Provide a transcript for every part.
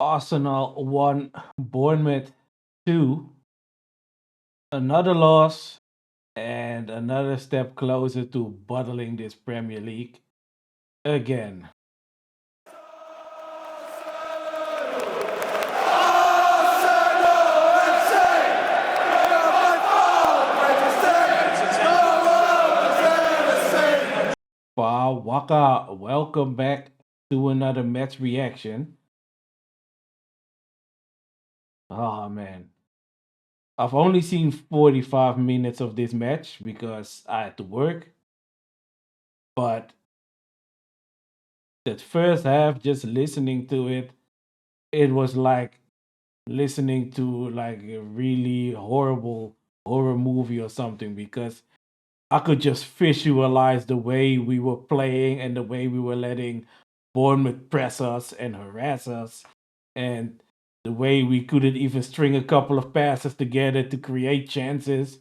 Arsenal 1, Bournemouth 2. Another loss and another step closer to bottling this Premier League again. Wow, Waka, welcome back to another match reaction. Oh man, I've only seen 45 minutes of this match because I had to work, but that first half, just listening to it, it was like listening to like a really horrible horror movie or something because I could just visualize the way we were playing and the way we were letting Bournemouth press us and harass us, and the way we couldn't even string a couple of passes together to create chances.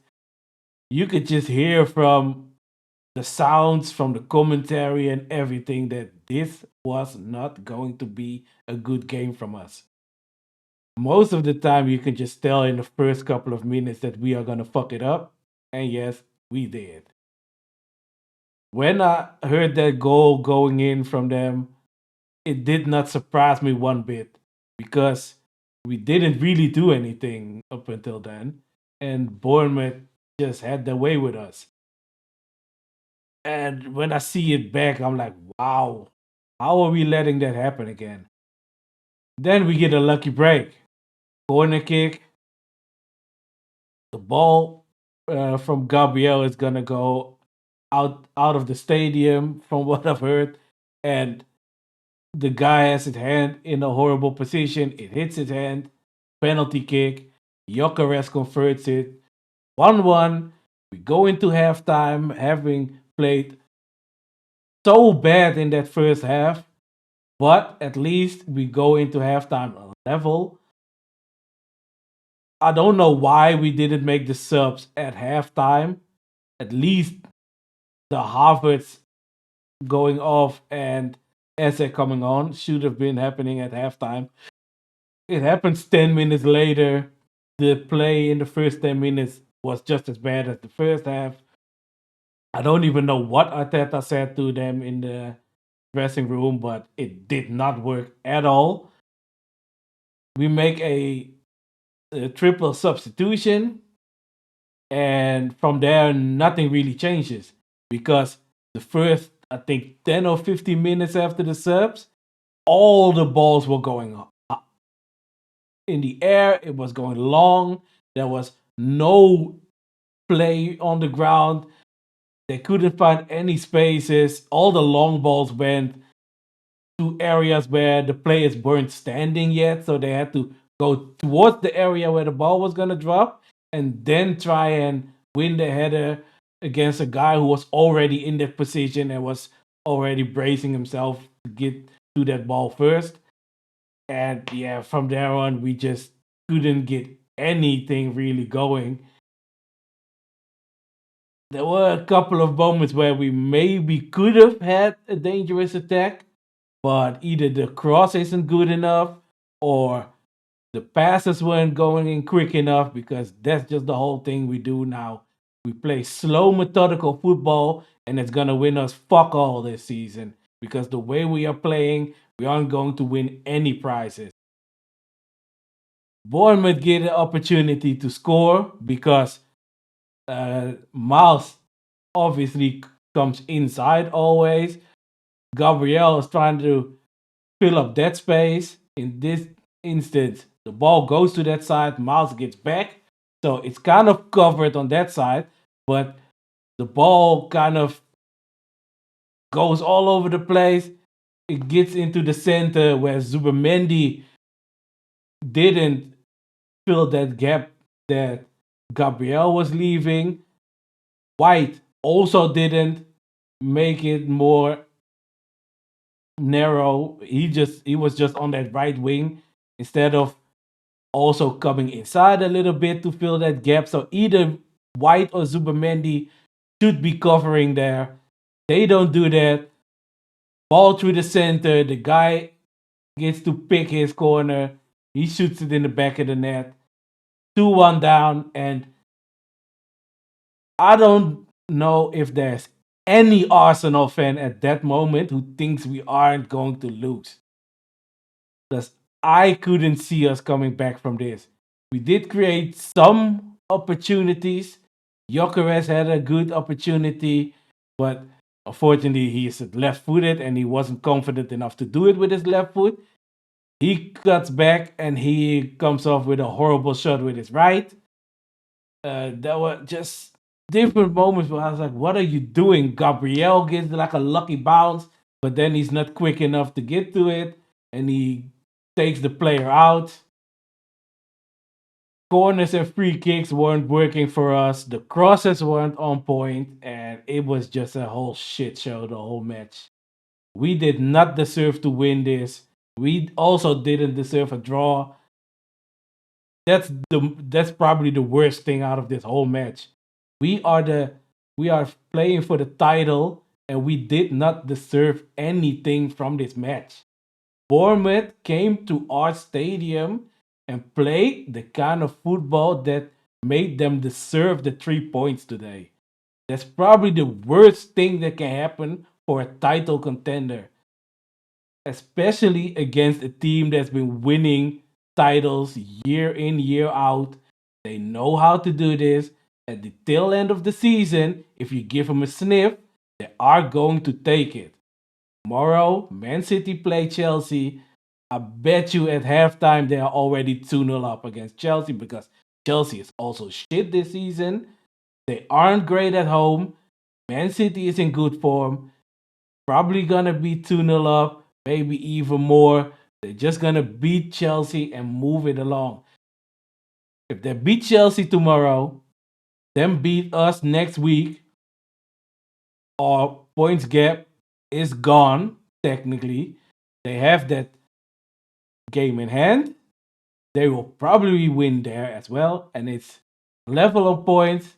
You could just hear from the sounds, from the commentary, and everything that this was not going to be a good game from us. Most of the time, you can just tell in the first couple of minutes that we are going to fuck it up. And yes, we did. When I heard that goal going in from them, it did not surprise me one bit because we didn't really do anything up until then, and Bournemouth just had their way with us. And when I see it back, I'm like, wow, how are we letting that happen again? Then we get a lucky break, corner kick. The ball from Gabriel is gonna go out of the stadium, from what I've heard, and the guy has his hand in a horrible position. It hits his hand. Penalty kick. Jokeres converts it. 1-1. We go into halftime having played so bad in that first half, but at least we go into halftime level. I don't know why we didn't make the subs at halftime. At least the Harvards going off and Eze coming on should have been happening at halftime. It happens 10 minutes later. The play in the first 10 minutes was just as bad as the first half. I don't even know what Arteta said to them in the dressing room, but it did not work at all. We make a triple substitution, and from there, nothing really changes because the first, I think, 10 or 15 minutes after the subs, all the balls were going up in the air. It was going long. There was no play on the ground. They couldn't find any spaces. All the long balls went to areas where the players weren't standing yet, so they had to go towards the area where the ball was going to drop and then try and win the header against a guy who was already in that position and was already bracing himself to get to that ball first. And yeah, from there on, we just couldn't get anything really going. There were a couple of moments where we maybe could have had a dangerous attack, but either the cross isn't good enough or the passes weren't going in quick enough, because that's just the whole thing we do now. We play slow, methodical football, and it's going to win us fuck all this season because the way we are playing, we aren't going to win any prizes. Bournemouth get an opportunity to score because Miles obviously comes inside always. Gabriel is trying to fill up that space. In this instance, the ball goes to that side, Miles gets back. So it's kind of covered on that side, but the ball kind of goes all over the place. It gets into the center where Zubamendi didn't fill that gap that Gabriel was leaving. White also didn't make it more narrow. He was just on that right wing instead of also coming inside a little bit to fill that gap. So either White or Zubamendi should be covering there. They don't do that. Ball through the center. The guy gets to pick his corner. He shoots it in the back of the net. 2-1 down. And I don't know if there's any Arsenal fan at that moment who thinks we aren't going to lose. Because I couldn't see us coming back from this. We did create some opportunities. Jokeres had a good opportunity, but unfortunately, he's left footed and he wasn't confident enough to do it with his left foot. He cuts back and he comes off with a horrible shot with his right. There were just different moments where I was like, what are you doing? Gabriel gets like a lucky bounce, but then he's not quick enough to get to it and he takes the player out. Corners and free kicks weren't working for us. The crosses weren't on point, and it was just a whole shit show the whole match. We did not deserve to win this. We also didn't deserve a draw. That's probably the worst thing out of this whole match. We are the we are playing for the title, and we did not deserve anything from this match. Bournemouth came to our stadium and played the kind of football that made them deserve the 3 points today. That's probably the worst thing that can happen for a title contender, especially against a team that's been winning titles year in, year out. They know how to do this. At the tail end of the season, if you give them a sniff, they are going to take it. Tomorrow, Man City play Chelsea. I bet you at halftime they are already 2-0 up against Chelsea because Chelsea is also shit this season. They aren't great at home. Man City is in good form. Probably gonna be 2-0 up, maybe even more. They're just gonna beat Chelsea and move it along. If they beat Chelsea tomorrow, then beat us next week, our points gap is gone, technically. They have that game in hand. They will probably win there as well. And it's level of points.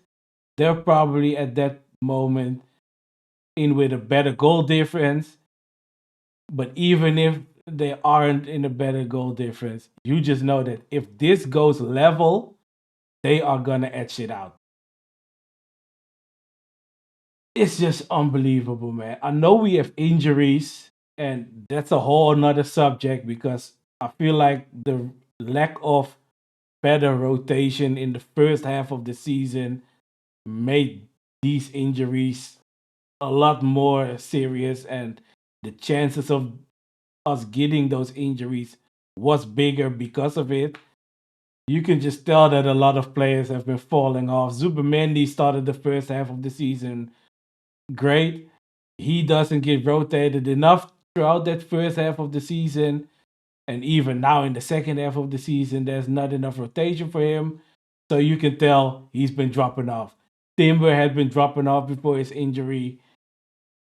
They're probably at that moment in with a better goal difference. But even if they aren't in a better goal difference, you just know that if this goes level, they are gonna etch it out. It's just unbelievable, man. I know we have injuries, and that's a whole nother subject because I feel like the lack of better rotation in the first half of the season made these injuries a lot more serious, and the chances of us getting those injuries was bigger because of it. You can just tell that a lot of players have been falling off. Zubamendi started the first half of the season great. He doesn't get rotated enough throughout that first half of the season. And even now in the second half of the season, there's not enough rotation for him. So you can tell he's been dropping off. Timber had been dropping off before his injury.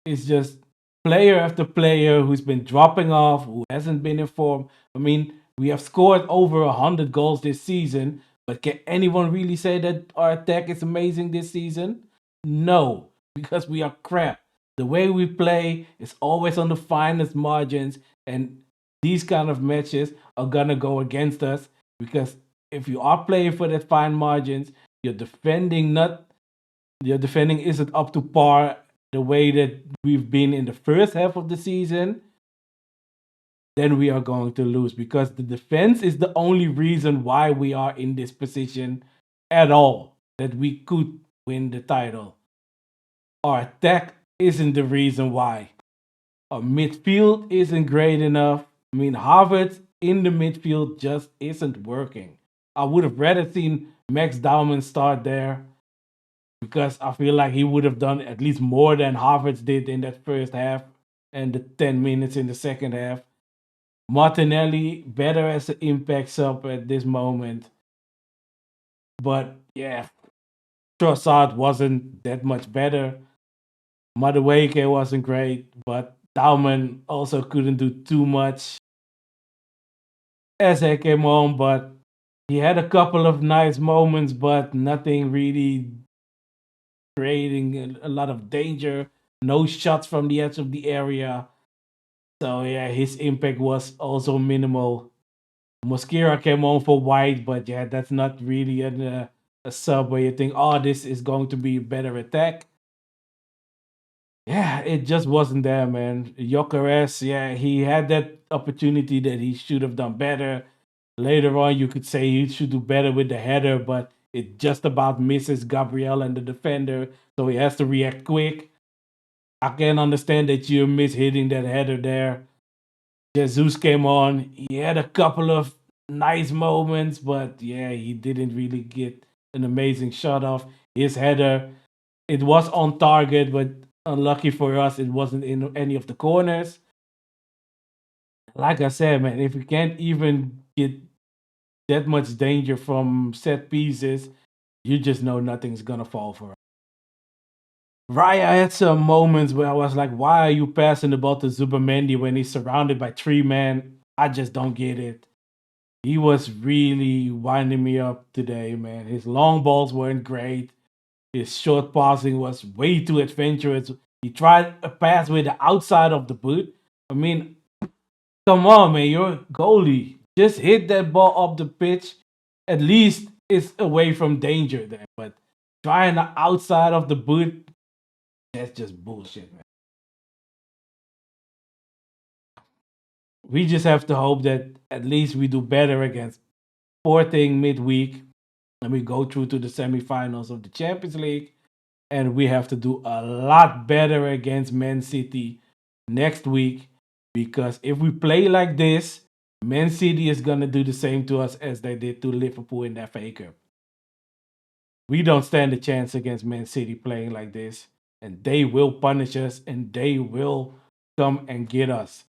It's just player after player who's been dropping off, who hasn't been informed. I mean, we have scored over 100 goals this season, but can anyone really say that our attack is amazing this season? No, because we are crap. The way we play is always on the finest margins, and these kind of matches are gonna go against us because if you are playing for that fine margins, you're defending not your defending isn't up to par the way that we've been in the first half of the season, then we are going to lose because the defense is the only reason why we are in this position at all, that we could win the title. Our attack isn't the reason why. Our midfield isn't great enough. I mean, Harvard in the midfield just isn't working. I would have rather seen Max Dowman start there because I feel like he would have done at least more than Harvard did in that first half and the 10 minutes in the second half. Martinelli better as an impact sub at this moment. But yeah, Trossard wasn't that much better. Madueke wasn't great, but Dauman also couldn't do too much as he came on, but he had a couple of nice moments, but nothing really creating a lot of danger. No shots from the edge of the area. So yeah, his impact was also minimal. Mosquera came on for White, but yeah, that's not really a sub where you think, oh, this is going to be a better attack. Yeah, it just wasn't there, man. Jokeres, yeah, he had that opportunity that he should have done better. Later on, you could say he should do better with the header, but it just about misses Gabriel and the defender, so he has to react quick. I can understand that you miss hitting that header there. Jesus came on. He had a couple of nice moments, but yeah, he didn't really get an amazing shot off. His header, it was on target, but unlucky for us, it wasn't in any of the corners. Like I said, man, if we can't even get that much danger from set pieces, you just know nothing's gonna fall for us. Raya had some moments where I was like, why are you passing the ball to Zubamendi when he's surrounded by three men? I just don't get it. He was really winding me up today, man. His long balls weren't great. His short passing was way too adventurous. He tried a pass with the outside of the boot. I mean, come on, man. You're a goalie. Just hit that ball up the pitch. At least it's away from danger then. But trying the outside of the boot, that's just bullshit, man. We just have to hope that at least we do better against Sporting midweek and we go through to the semifinals of the Champions League. And we have to do a lot better against Man City next week because if we play like this, Man City is going to do the same to us as they did to Liverpool in the FA Cup. We don't stand a chance against Man City playing like this, and they will punish us and they will come and get us.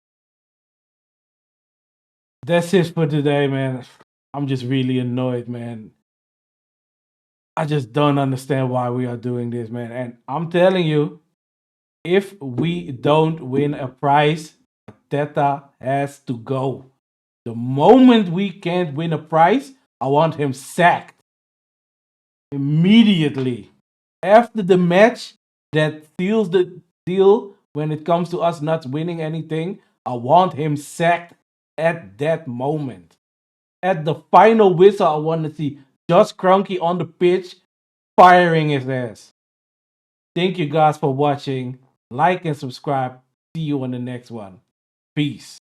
That's it for today, man. I'm just really annoyed, man. I just don't understand why we are doing this, man. And I'm telling you, if we don't win a prize, Teta has to go. The moment we can't win a prize, I want him sacked immediately. After the match that seals the deal when it comes to us not winning anything, I want him sacked at that moment. At the final whistle, I want to see Josh Kroenke on the pitch firing his ass. Thank you guys for watching. Like and subscribe. See you on the next one. Peace.